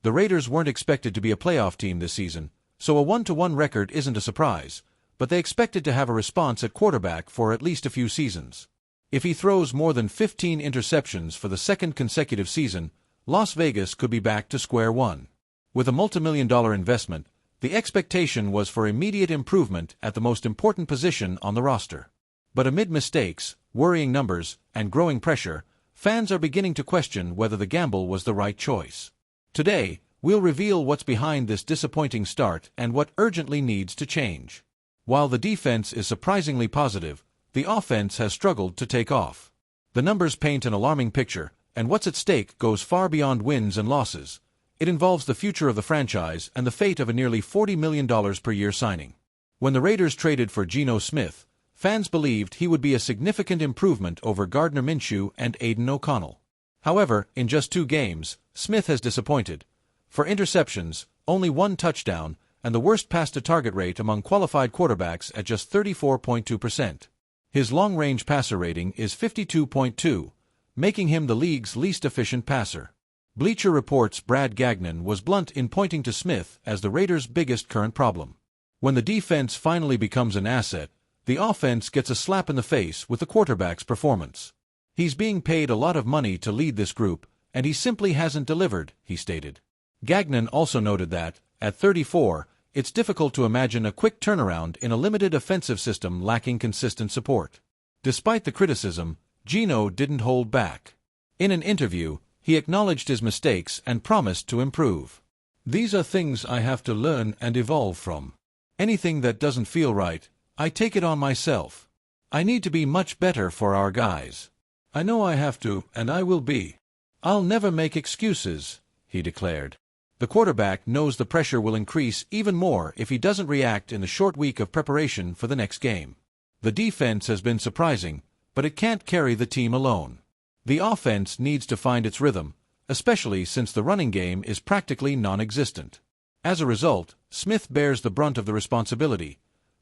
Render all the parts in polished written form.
The Raiders weren't expected to be a playoff team this season, so a 1-1 record isn't a surprise, but they expected to have a response at quarterback for at least a few seasons. If he throws more than 15 interceptions for the second consecutive season, Las Vegas could be back to square one. With a multimillion-dollar investment, the expectation was for immediate improvement at the most important position on the roster. But amid mistakes, worrying numbers, and growing pressure, fans are beginning to question whether the gamble was the right choice. Today, we'll reveal what's behind this disappointing start and what urgently needs to change. While the defense is surprisingly positive, the offense has struggled to take off. The numbers paint an alarming picture, and what's at stake goes far beyond wins and losses. It involves the future of the franchise and the fate of a nearly $40 million per year signing. When the Raiders traded for Geno Smith, fans believed he would be a significant improvement over Gardner Minshew and Aiden O'Connell. However, in just 2 games, Smith has disappointed. For interceptions, only 1 touchdown, and the worst pass-to-target rate among qualified quarterbacks at just 34.2%. His long-range passer rating is 52.2, making him the league's least efficient passer. Bleacher Report's Brad Gagnon was blunt in pointing to Smith as the Raiders' biggest current problem. When the defense finally becomes an asset, the offense gets a slap in the face with the quarterback's performance. He's being paid a lot of money to lead this group, and he simply hasn't delivered, he stated. Gagnon also noted that, at 34, it's difficult to imagine a quick turnaround in a limited offensive system lacking consistent support. Despite the criticism, Geno didn't hold back. In an interview, he acknowledged his mistakes and promised to improve. "These are things I have to learn and evolve from. Anything that doesn't feel right, I take it on myself. I need to be much better for our guys. I know I have to, and I will be. I'll never make excuses," he declared. The quarterback knows the pressure will increase even more if he doesn't react in the short week of preparation for the next game. The defense has been surprising, but it can't carry the team alone. The offense needs to find its rhythm, especially since the running game is practically non-existent. As a result, Smith bears the brunt of the responsibility,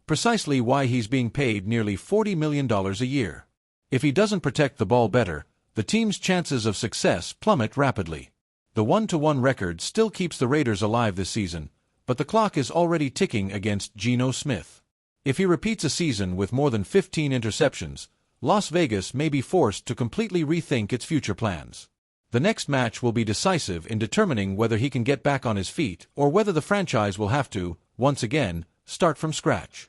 precisely why he's being paid nearly $40 million a year. If he doesn't protect the ball better, the team's chances of success plummet rapidly. The 1-1 record still keeps the Raiders alive this season, but the clock is already ticking against Geno Smith. If he repeats a season with more than 15 interceptions, Las Vegas may be forced to completely rethink its future plans. The next match will be decisive in determining whether he can get back on his feet or whether the franchise will have to, once again, start from scratch.